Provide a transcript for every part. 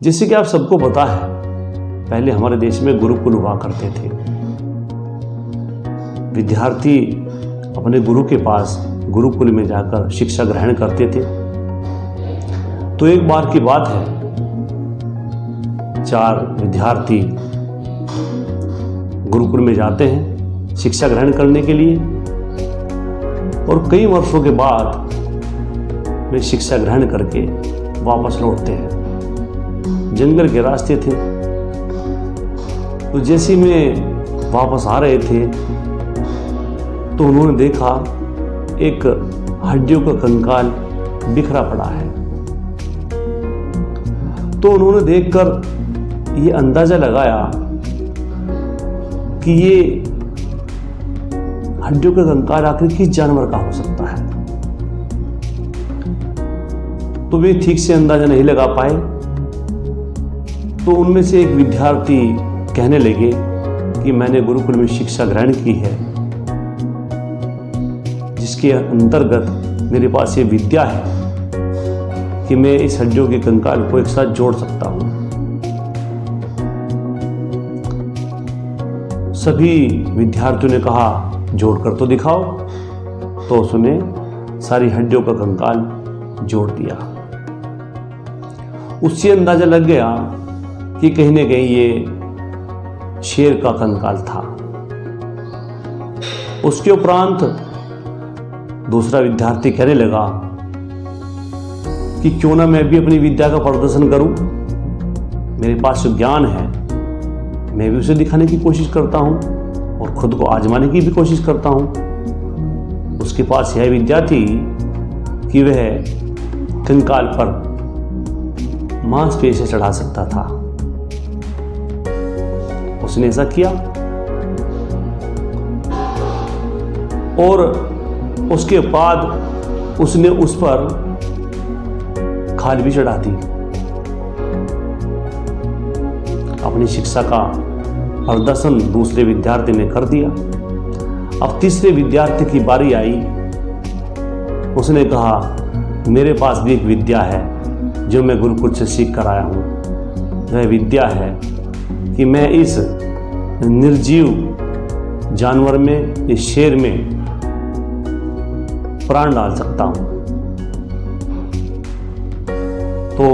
जैसे कि आप सबको पता है, पहले हमारे देश में गुरुकुल हुआ करते थे। विद्यार्थी अपने गुरु के पास गुरुकुल में जाकर शिक्षा ग्रहण करते थे। तो एक बार की बात है, 4 विद्यार्थी गुरुकुल में जाते हैं शिक्षा ग्रहण करने के लिए, और कई वर्षों के बाद वे शिक्षा ग्रहण करके वापस लौटते हैं। जंगल के रास्ते थे, तो जैसे में वापस आ रहे थे तो उन्होंने देखा एक हड्डियों का कंकाल बिखरा पड़ा है। तो उन्होंने देखकर ये अंदाजा लगाया कि ये हड्डियों का कंकाल आखिर किस जानवर का हो सकता है। तो वे ठीक से अंदाजा नहीं लगा पाए। तो उनमें से एक विद्यार्थी कहने लगे कि मैंने गुरुकुल में शिक्षा ग्रहण की है, जिसके अंतर्गत मेरे पास ये विद्या है कि मैं इस हड्डियों के कंकाल को एक साथ जोड़ सकता हूं। सभी विद्यार्थियों ने कहा, जोड़कर तो दिखाओ। तो उसने सारी हड्डियों का कंकाल जोड़ दिया। उससे अंदाजा लग गया कि कहीं न कहीं ये शेर का कंकाल था। उसके उपरांत दूसरा विद्यार्थी कहने लगा कि क्यों ना मैं भी अपनी विद्या का प्रदर्शन करूं। मेरे पास जो ज्ञान है मैं भी उसे दिखाने की कोशिश करता हूं और खुद को आजमाने की भी कोशिश करता हूं। उसके पास यह विद्या थी कि वह कंकाल पर मांसपेशी चढ़ा सकता था। उसने ऐसा किया और उसके बाद उसने उस पर खाल भी चढ़ा दी। अपनी शिक्षा का प्रदर्शन दूसरे विद्यार्थी ने कर दिया। अब तीसरे विद्यार्थी की बारी आई। उसने कहा, मेरे पास भी एक विद्या है जो मैं गुरुकुल से सीख कर आया हूं। वह विद्या है कि मैं इस निर्जीव जानवर में, इस शेर में प्राण डाल सकता हूं। तो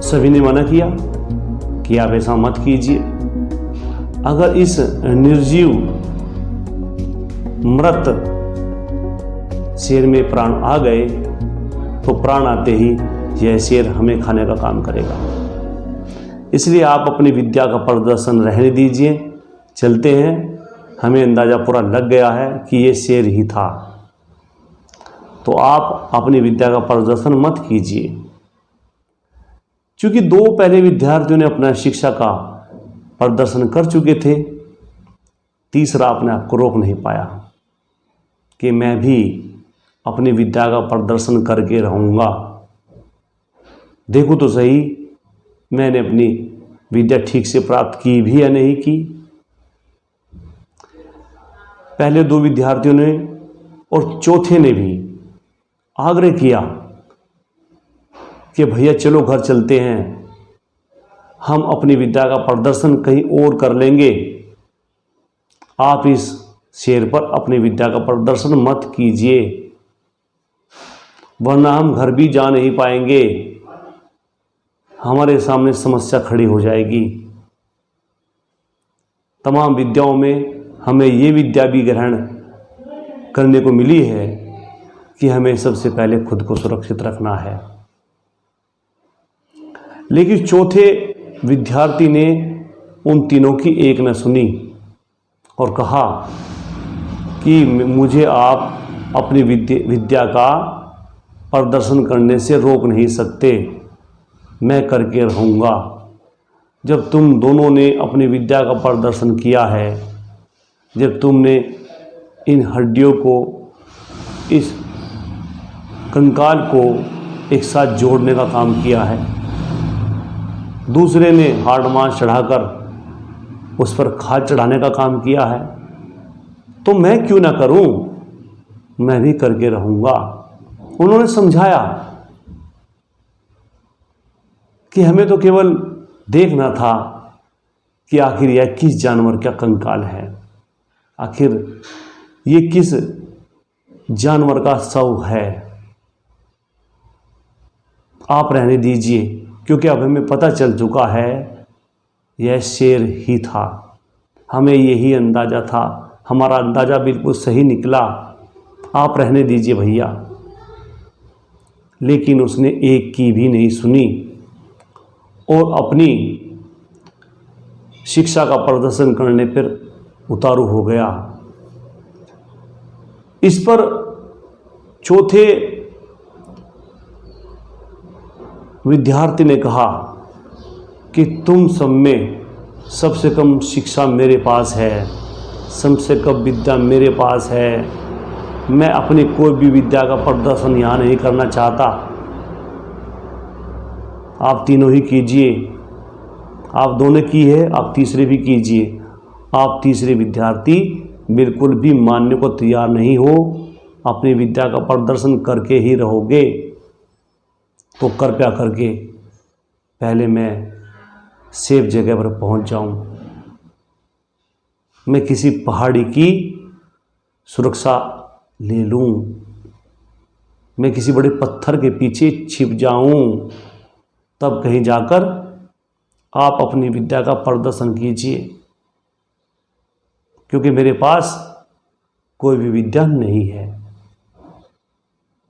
सभी ने मना किया कि आप ऐसा मत कीजिए। अगर इस निर्जीव मृत शेर में प्राण आ गए तो प्राण आते ही यह शेर हमें खाने का काम करेगा। इसलिए आप अपनी विद्या का प्रदर्शन रहने दीजिए, चलते हैं। हमें अंदाजा पूरा लग गया है कि यह शेर ही था, तो आप अपनी विद्या का प्रदर्शन मत कीजिए। क्योंकि 2 पहले विद्यार्थियों ने अपना शिक्षा का प्रदर्शन कर चुके थे, तीसरा अपने आप को रोक नहीं पाया कि मैं भी अपनी विद्या का प्रदर्शन करके रहूँगा। देखो तो सही, मैंने अपनी विद्या ठीक से प्राप्त की भी या नहीं की। पहले 2 विद्यार्थियों ने और चौथे ने भी आग्रह किया कि भैया चलो घर चलते हैं, हम अपनी विद्या का प्रदर्शन कहीं और कर लेंगे। आप इस शेर पर अपनी विद्या का प्रदर्शन मत कीजिए, वरना हम घर भी जा नहीं पाएंगे, हमारे सामने समस्या खड़ी हो जाएगी। तमाम विद्याओं में हमें ये विद्या भी ग्रहण करने को मिली है कि हमें सबसे पहले खुद को सुरक्षित रखना है। लेकिन चौथे विद्यार्थी ने उन तीनों की एक न सुनी और कहा कि मुझे आप अपनी विद्या का प्रदर्शन करने से रोक नहीं सकते, मैं करके रहूँगा। जब तुम दोनों ने अपनी विद्या का प्रदर्शन किया है, जब तुमने इन हड्डियों को, इस कंकाल को एक साथ जोड़ने का काम किया है, दूसरे ने हार्ड मांस चढ़ाकर उस पर खाद चढ़ाने का काम किया है, तो मैं क्यों ना करूं, मैं भी करके रहूँगा। उन्होंने समझाया कि हमें तो केवल देखना था कि आखिर यह किस जानवर का कंकाल है, आखिर ये किस जानवर का शव है। आप रहने दीजिए, क्योंकि अब हमें पता चल चुका है यह शेर ही था। हमें यही अंदाज़ा था, हमारा अंदाज़ा बिल्कुल सही निकला। आप रहने दीजिए भैया। लेकिन उसने एक की भी नहीं सुनी और अपनी शिक्षा का प्रदर्शन करने पर उतारू हो गया। इस पर चौथे विद्यार्थी ने कहा कि तुम सब में सबसे कम शिक्षा मेरे पास है, सबसे कम विद्या मेरे पास है। मैं अपनी कोई भी विद्या का प्रदर्शन यहाँ नहीं करना चाहता। आप तीनों ही कीजिए, आप दोनों की है, आप तीसरे भी कीजिए। आप तीसरे विद्यार्थी बिल्कुल भी मानने को तैयार नहीं हो, अपनी विद्या का प्रदर्शन करके ही रहोगे। तो कृपया करके पहले मैं सेफ जगह पर पहुंच जाऊं, मैं किसी पहाड़ी की सुरक्षा ले लूं, मैं किसी बड़े पत्थर के पीछे छिप जाऊं, तब कहीं जाकर आप अपनी विद्या का प्रदर्शन कीजिए, क्योंकि मेरे पास कोई भी विद्या नहीं है।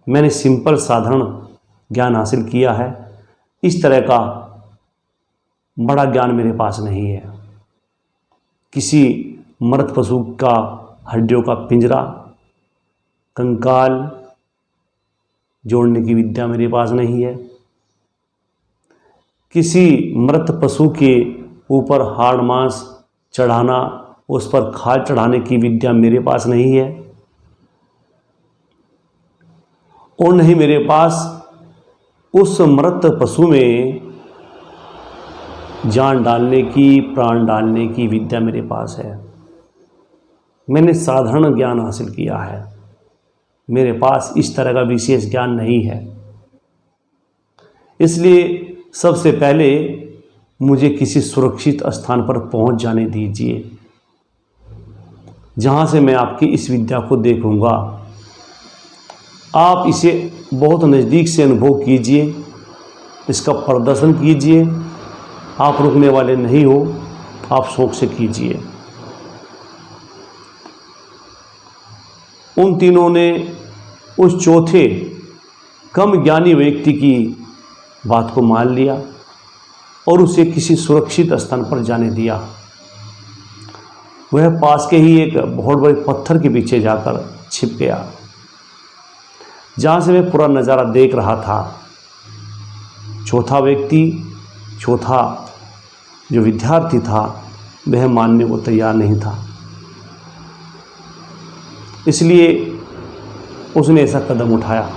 मैंने सिंपल साधारण ज्ञान हासिल किया है, इस तरह का बड़ा ज्ञान मेरे पास नहीं है। किसी मृत पशु का हड्डियों का पिंजरा, कंकाल जोड़ने की विद्या मेरे पास नहीं है। किसी मृत पशु के ऊपर हाड़ मांस चढ़ाना, उस पर खाल चढ़ाने की विद्या मेरे पास नहीं है। और नहीं मेरे पास उस मृत पशु में जान डालने की, प्राण डालने की विद्या मेरे पास है। मैंने साधारण ज्ञान हासिल किया है, मेरे पास इस तरह का विशेष ज्ञान नहीं है। इसलिए सबसे पहले मुझे किसी सुरक्षित स्थान पर पहुंच जाने दीजिए, जहां से मैं आपकी इस विद्या को देखूंगा। आप इसे बहुत नज़दीक से अनुभव कीजिए, इसका प्रदर्शन कीजिए। आप रुकने वाले नहीं हो, आप शौक से कीजिए। उन तीनों ने उस चौथे कम ज्ञानी व्यक्ति की बात को मान लिया और उसे किसी सुरक्षित स्थान पर जाने दिया। वह पास के ही एक बहुत बड़े पत्थर के पीछे जाकर छिप गया, जहाँ से वह पूरा नज़ारा देख रहा था। चौथा व्यक्ति, चौथा जो विद्यार्थी था, वह मानने को तैयार नहीं था। इसलिए उसने ऐसा कदम उठाया।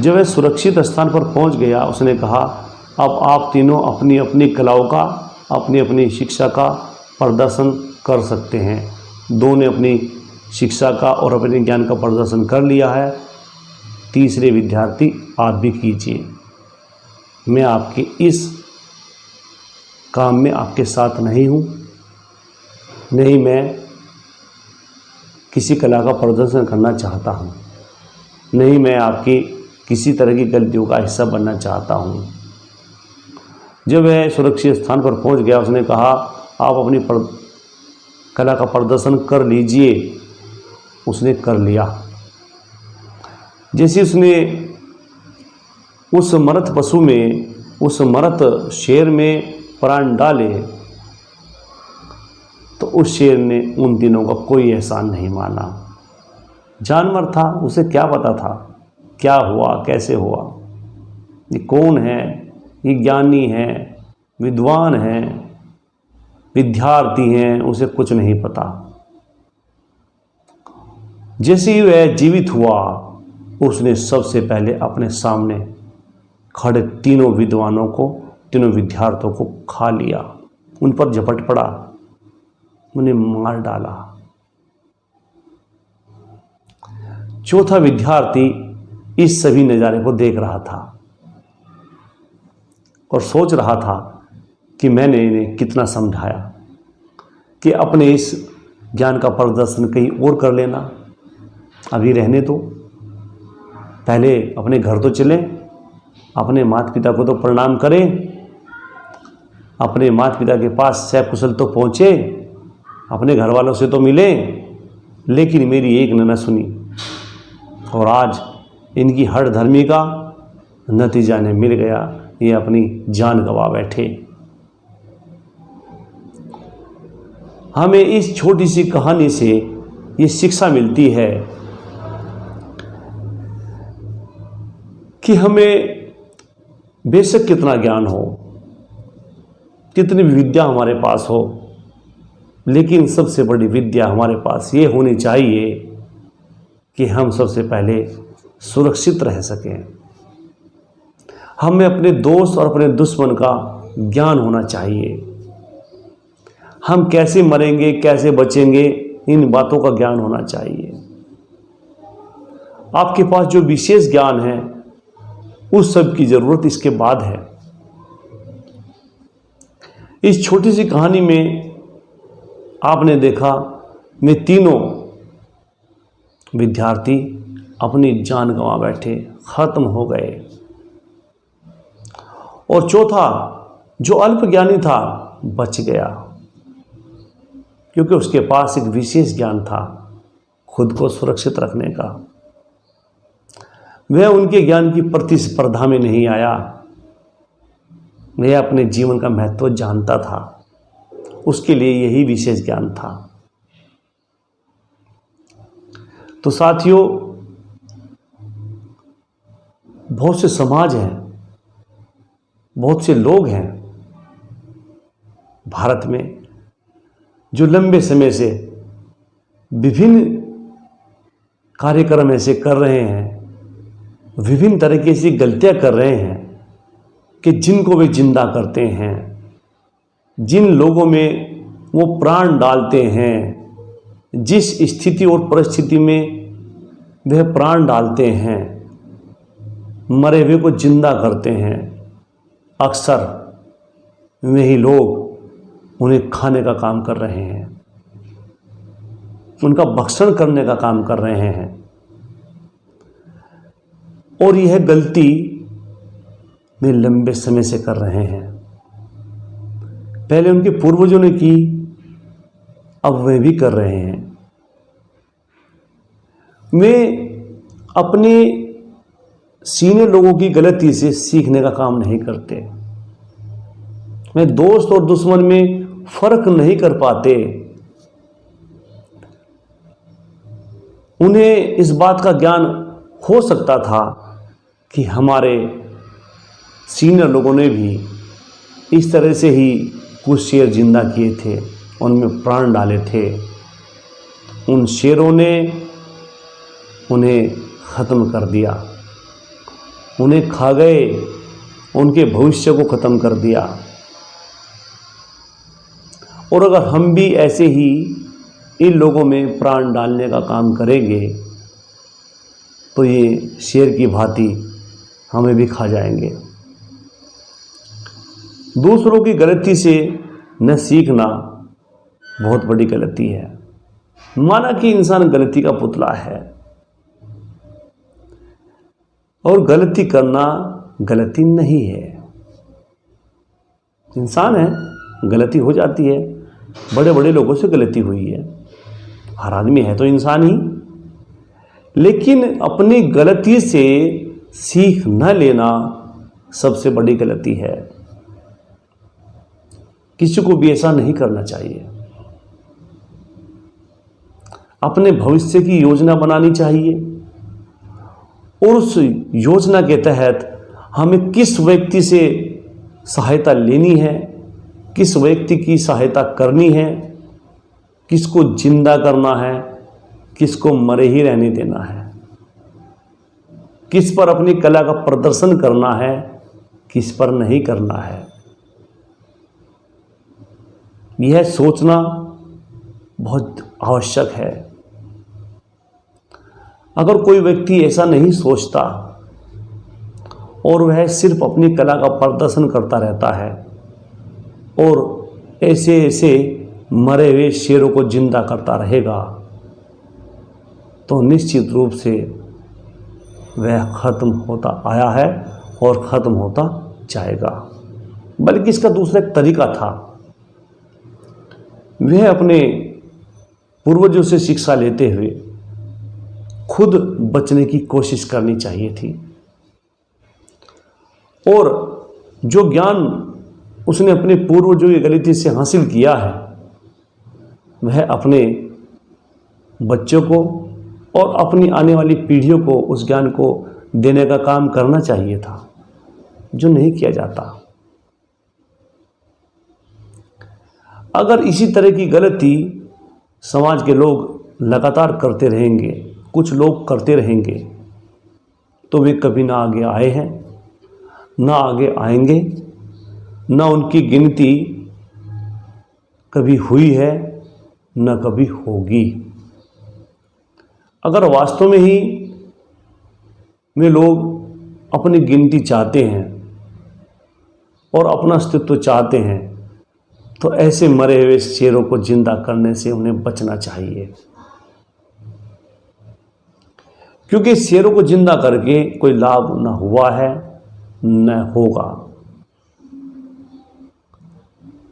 जब वह सुरक्षित स्थान पर पहुंच गया, उसने कहा, अब आप तीनों अपनी अपनी कलाओं का, अपनी अपनी शिक्षा का प्रदर्शन कर सकते हैं। दो ने अपनी शिक्षा का और अपने ज्ञान का प्रदर्शन कर लिया है। तीसरे विद्यार्थी आप भी कीजिए। मैं आपके इस काम में आपके साथ नहीं हूँ, नहीं मैं किसी कला का प्रदर्शन करना चाहता हूँ, नहीं मैं आपकी किसी तरह की गलतियों का हिस्सा बनना चाहता हूँ। जब वह सुरक्षित स्थान पर पहुँच गया, उसने कहा, आप अपनी कला का प्रदर्शन कर लीजिए। उसने कर लिया। जैसे उसने उस मृत पशु में, उस मृत शेर में प्राण डाले, तो उस शेर ने उन तीनों का कोई एहसान नहीं माना। जानवर था, उसे क्या पता था क्या हुआ, कैसे हुआ, ये कौन है, ये ज्ञानी है, विद्वान है, विद्यार्थी हैं, उसे कुछ नहीं पता। जैसे ही वह जीवित हुआ, उसने सबसे पहले अपने सामने खड़े तीनों विद्वानों को, तीनों विद्यार्थियों को खा लिया, उन पर झपट पड़ा, उन्हें मार डाला। चौथा विद्यार्थी इस सभी नज़ारे को देख रहा था। और सोच रहा था कि मैंने इन्हें कितना समझाया कि अपने इस ज्ञान का प्रदर्शन कहीं और कर लेना, अभी रहने दो, पहले अपने घर तो चलें, अपने माता पिता को तो प्रणाम करें, अपने माता पिता के पास सकुशल तो पहुँचे, अपने घर वालों से तो मिलें। लेकिन मेरी एक ने न सुनी और आज इनकी हठ धर्मी का नतीजा ने मिल गया, ये अपनी जान गंवा बैठे। हमें इस छोटी सी कहानी से ये शिक्षा मिलती है कि हमें बेशक कितना ज्ञान हो, कितनी भी विद्या हमारे पास हो, लेकिन सबसे बड़ी विद्या हमारे पास ये होनी चाहिए कि हम सबसे पहले सुरक्षित रह सकें। हमें अपने दोस्त और अपने दुश्मन का ज्ञान होना चाहिए। हम कैसे मरेंगे, कैसे बचेंगे, इन बातों का ज्ञान होना चाहिए। आपके पास जो विशेष ज्ञान है उस सब की ज़रूरत इसके बाद है। इस छोटी सी कहानी में आपने देखा में तीनों विद्यार्थी अपनी जान गंवा बैठे, खत्म हो गए। और चौथा जो अल्पज्ञानी था बच गया, क्योंकि उसके पास एक विशेष ज्ञान था खुद को सुरक्षित रखने का। वह उनके ज्ञान की प्रतिस्पर्धा में नहीं आया, वह अपने जीवन का महत्व जानता था, उसके लिए यही विशेष ज्ञान था। तो साथियों, बहुत से समाज हैं, बहुत से लोग हैं भारत में जो लंबे समय से विभिन्न कार्यक्रम ऐसे कर रहे हैं, विभिन्न तरीके से गलतियां कर रहे हैं कि जिनको वे जिंदा करते हैं, जिन लोगों में वो प्राण डालते हैं, जिस स्थिति और परिस्थिति में वह प्राण डालते हैं, मरे हुए को जिंदा करते हैं, अक्सर वही लोग उन्हें खाने का काम कर रहे हैं, उनका भक्षण करने का काम कर रहे हैं। और यह गलती वे लंबे समय से कर रहे हैं। पहले उनके पूर्वजों ने की, अब वे भी कर रहे हैं। वे अपने सीनियर लोगों की गलती से सीखने का काम नहीं करते। वे दोस्त और दुश्मन में फर्क नहीं कर पाते। उन्हें इस बात का ज्ञान हो सकता था कि हमारे सीनियर लोगों ने भी इस तरह से ही कुछ शेर जिंदा किए थे, उनमें प्राण डाले थे। उन शेरों ने उन्हें ख़त्म कर दिया, उन्हें खा गए, उनके भविष्य को ख़त्म कर दिया। और अगर हम भी ऐसे ही इन लोगों में प्राण डालने का काम करेंगे तो ये शेर की भांति हमें भी खा जाएंगे। दूसरों की गलती से न सीखना बहुत बड़ी गलती है। माना कि इंसान गलती का पुतला है और गलती करना गलती नहीं है। इंसान है, गलती हो जाती है, बड़े बड़े लोगों से गलती हुई है, हर आदमी है तो इंसान ही। लेकिन अपनी गलती से सीख न लेना सबसे बड़ी गलती है। किसी को भी ऐसा नहीं करना चाहिए। अपने भविष्य की योजना बनानी चाहिए और उस योजना के तहत हमें किस व्यक्ति से सहायता लेनी है, किस व्यक्ति की सहायता करनी है, किसको जिंदा करना है, किसको मरे ही रहने देना है, किस पर अपनी कला का प्रदर्शन करना है, किस पर नहीं करना है। यह सोचना बहुत आवश्यक है। अगर कोई व्यक्ति ऐसा नहीं सोचता और वह सिर्फ अपनी कला का प्रदर्शन करता रहता है और ऐसे ऐसे मरे हुए शेरों को जिंदा करता रहेगा, तो निश्चित रूप से वह ख़त्म होता आया है और ख़त्म होता जाएगा। बल्कि इसका दूसरा एक तरीका था, वह अपने पूर्वजों से शिक्षा लेते हुए खुद बचने की कोशिश करनी चाहिए थी और जो ज्ञान उसने अपने पूर्वजों की गलती से हासिल किया है वह अपने बच्चों को और अपनी आने वाली पीढ़ियों को उस ज्ञान को देने का काम करना चाहिए था, जो नहीं किया जाता। अगर इसी तरह की गलती समाज के लोग लगातार करते रहेंगे, कुछ लोग करते रहेंगे, तो वे कभी ना आगे आए हैं, ना आगे आएंगे, ना उनकी गिनती कभी हुई है, न कभी होगी। अगर वास्तव में ही वे लोग अपनी गिनती चाहते हैं और अपना अस्तित्व चाहते हैं, तो ऐसे मरे हुए शेरों को जिंदा करने से उन्हें बचना चाहिए, क्योंकि शेरों को जिंदा करके कोई लाभ न हुआ है न होगा।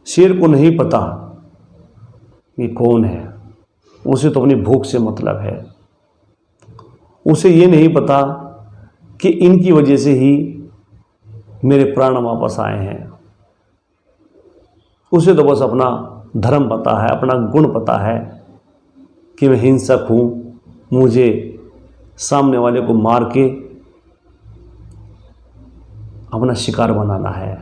शेर को नहीं पता ये कौन है, उसे तो अपनी भूख से मतलब है। उसे ये नहीं पता कि इनकी वजह से ही मेरे प्राण वापस आए हैं। उसे तो बस अपना धर्म पता है, अपना गुण पता है कि मैं हिंसक हूँ, मुझे सामने वाले को मार के अपना शिकार बनाना है,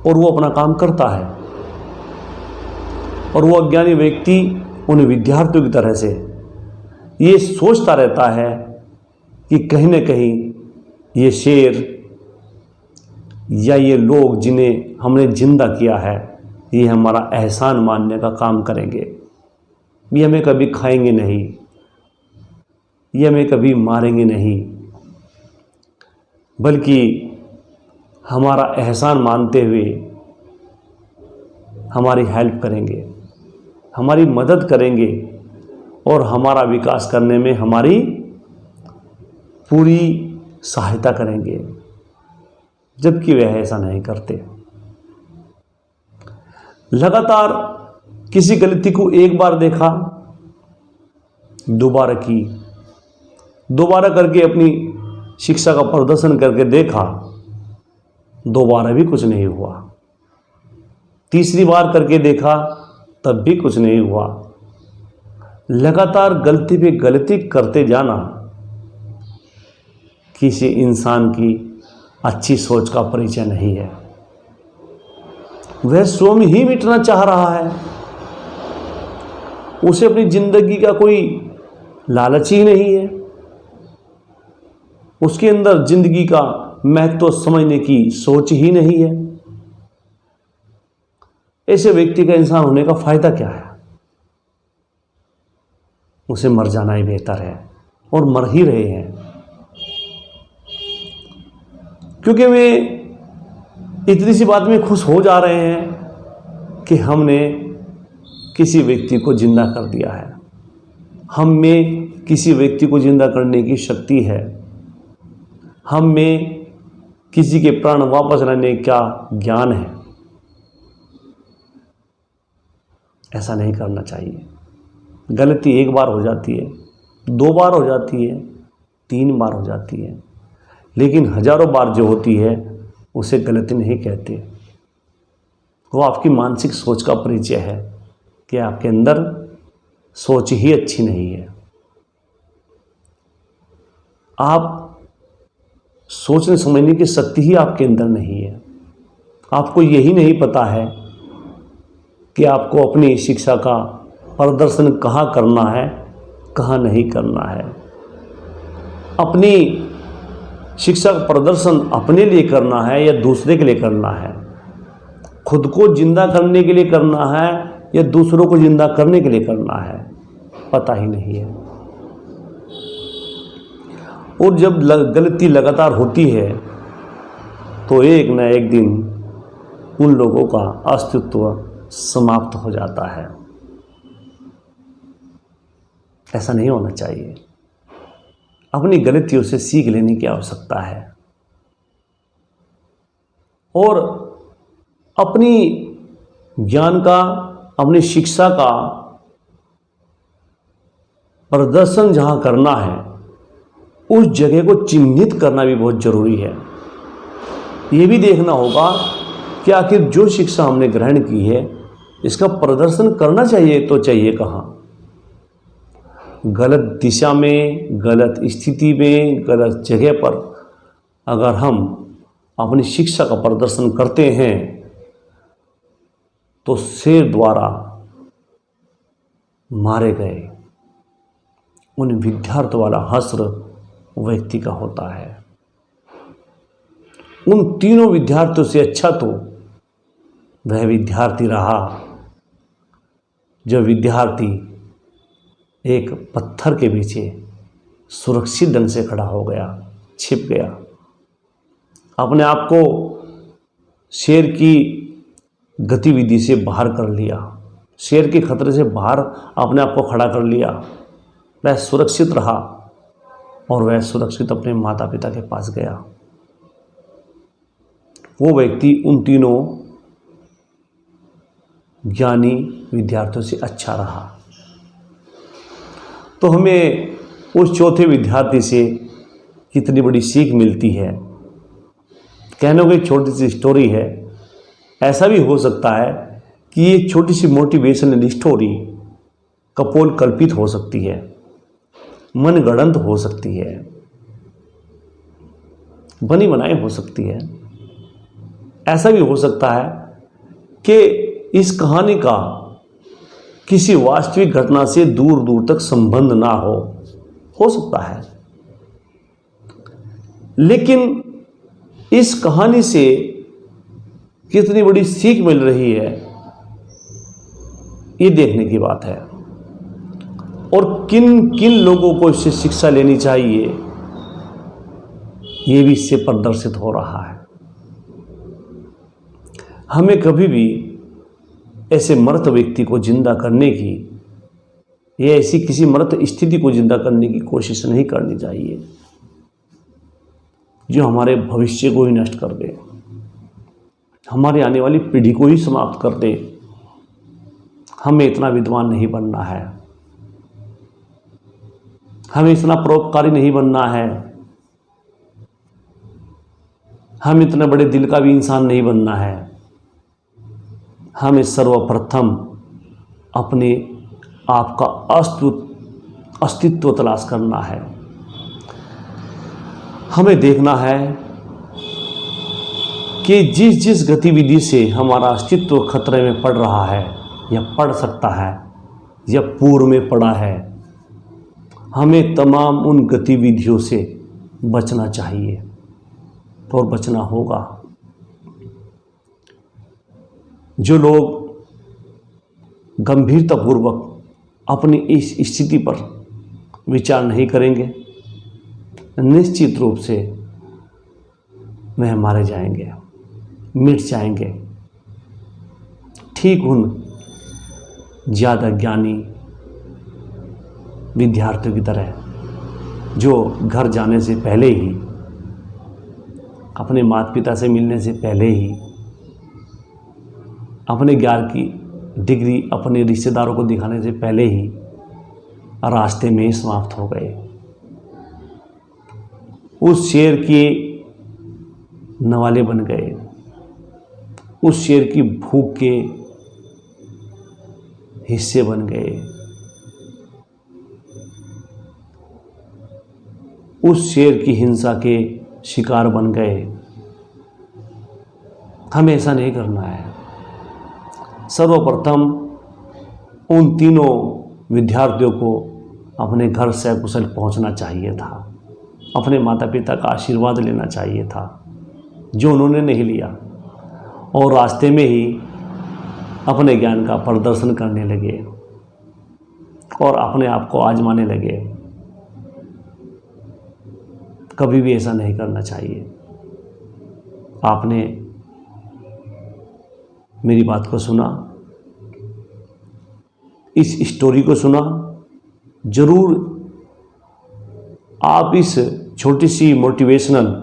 और वो अपना काम करता है। और वो अज्ञानी व्यक्ति उन विद्यार्थियों की तरह से ये सोचता रहता है कि कहीं न कहीं ये शेर या ये लोग जिन्हें हमने जिंदा किया है, ये हमारा एहसान मानने का काम करेंगे, ये हमें कभी खाएंगे नहीं, ये हमें कभी मारेंगे नहीं, बल्कि हमारा एहसान मानते हुए हमारी हेल्प करेंगे, हमारी मदद करेंगे और हमारा विकास करने में हमारी पूरी सहायता करेंगे, जबकि वह ऐसा नहीं करते। लगातार किसी गलती को एक बार देखा, दोबारा की, दोबारा करके अपनी शिक्षा का प्रदर्शन करके देखा, दोबारा भी कुछ नहीं हुआ, तीसरी बार करके देखा तब भी कुछ नहीं हुआ। लगातार गलती पे गलती करते जाना किसी इंसान की अच्छी सोच का परिचय नहीं है। वह स्वयं ही मिटना चाह रहा है, उसे अपनी जिंदगी का कोई लालच ही नहीं है, उसके अंदर जिंदगी का महत्व समझने की सोच ही नहीं है। ऐसे व्यक्ति का इंसान होने का फायदा क्या है? उसे मर जाना ही बेहतर है, और मर ही रहे हैं, क्योंकि वे इतनी सी बात में खुश हो जा रहे हैं कि हमने किसी व्यक्ति को जिंदा कर दिया है, हम में किसी व्यक्ति को जिंदा करने की शक्ति है, हम में किसी के प्राण वापस लाने का ज्ञान है। ऐसा नहीं करना चाहिए। गलती एक बार हो जाती है, दो बार हो जाती है, तीन बार हो जाती है, लेकिन हजारों बार जो होती है उसे गलती नहीं कहते। वो आपकी मानसिक सोच का परिचय है कि आपके अंदर सोच ही अच्छी नहीं है। आप सोचने समझने की शक्ति ही आपके अंदर नहीं है। आपको यही नहीं पता है कि आपको अपनी शिक्षा का प्रदर्शन कहाँ करना है, कहाँ नहीं करना है। अपनी शिक्षा का प्रदर्शन अपने लिए करना है या दूसरे के लिए करना है, खुद को जिंदा करने के लिए करना है या दूसरों को जिंदा करने के लिए करना है, पता ही नहीं है। और जब गलती लगातार होती है तो एक न एक दिन उन लोगों का अस्तित्व समाप्त हो जाता है। ऐसा नहीं होना चाहिए। अपनी गलतियों से सीख लेने की आवश्यकता है और अपनी ज्ञान का, अपनी शिक्षा का प्रदर्शन जहाँ करना है उस जगह को चिन्हित करना भी बहुत जरूरी है। ये भी देखना होगा कि आखिर जो शिक्षा हमने ग्रहण की है इसका प्रदर्शन करना चाहिए तो चाहिए कहाँ। गलत दिशा में, गलत स्थिति में, गलत जगह पर अगर हम अपनी शिक्षा का प्रदर्शन करते हैं तो शेर द्वारा मारे गए उन विद्यार्थियों वाला हश्र व्यक्ति का होता है। उन तीनों विद्यार्थियों से अच्छा तो वह विद्यार्थी रहा जो विद्यार्थी एक पत्थर के पीछे सुरक्षित ढंग से खड़ा हो गया, छिप गया, अपने आप को शेर की गतिविधि से बाहर कर लिया, शेर के खतरे से बाहर अपने आप को खड़ा कर लिया। वह सुरक्षित रहा और वह सुरक्षित अपने माता पिता के पास गया। वो व्यक्ति उन तीनों ज्ञानी विद्यार्थियों से अच्छा रहा। तो हमें उस चौथे विद्यार्थी से कितनी बड़ी सीख मिलती है। कहने को एक छोटी सी स्टोरी है। ऐसा भी हो सकता है कि ये छोटी सी मोटिवेशनल स्टोरी कपोल कल्पित हो सकती है, मनगढ़ंत हो सकती है, बनी बनाई हो सकती है। ऐसा भी हो सकता है कि इस कहानी का किसी वास्तविक घटना से दूर दूर तक संबंध ना हो सकता है। लेकिन इस कहानी से कितनी बड़ी सीख मिल रही है ये देखने की बात है और किन किन लोगों को इससे शिक्षा लेनी चाहिए ये भी इससे प्रदर्शित हो रहा है। हमें कभी भी ऐसे मृत व्यक्ति को जिंदा करने की या ऐसी किसी मृत स्थिति को जिंदा करने की कोशिश नहीं करनी चाहिए जो हमारे भविष्य को ही नष्ट कर दे, हमारी आने वाली पीढ़ी को ही समाप्त कर दे। हमें इतना विद्वान नहीं बनना है, हमें इतना परोपकारी नहीं बनना है, हम इतने बड़े दिल का भी इंसान नहीं बनना है। हमें सर्वप्रथम अपने आप का अस्तित्व तलाश करना है। हमें देखना है कि जिस जिस गतिविधि से हमारा अस्तित्व खतरे में पड़ रहा है या पड़ सकता है या पूर्व में पड़ा है, हमें तमाम उन गतिविधियों से बचना चाहिए और बचना होगा। जो लोग गंभीरतापूर्वक अपनी इस स्थिति पर विचार नहीं करेंगे निश्चित रूप से वह मारे जाएंगे, मिट जाएंगे। ठीक उन ज़्यादा ज्ञानी विद्यार्थियों की तरह जो घर जाने से पहले ही, अपने माता पिता से मिलने से पहले ही अपने ज्ञान की डिग्री अपने रिश्तेदारों को दिखाने से पहले ही रास्ते में ही समाप्त हो गए। उस शेर के नवाले बन गए, उस शेर की भूख के हिस्से बन गए, उस शेर की हिंसा के शिकार बन गए। हमें ऐसा नहीं करना है। सर्वप्रथम उन तीनों विद्यार्थियों को अपने घर सकुशल पहुंचना चाहिए था, अपने माता पिता का आशीर्वाद लेना चाहिए था जो उन्होंने नहीं लिया और रास्ते में ही अपने ज्ञान का प्रदर्शन करने लगे और अपने आप को आजमाने लगे। कभी भी ऐसा नहीं करना चाहिए। आपने मेरी बात को सुना, इस स्टोरी को सुना, ज़रूर आप इस छोटी सी मोटिवेशनल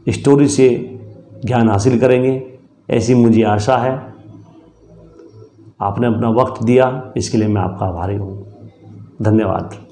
स्टोरी से ज्ञान हासिल करेंगे, ऐसी मुझे आशा है। आपने अपना वक्त दिया, इसके लिए मैं आपका आभारी हूँ। धन्यवाद।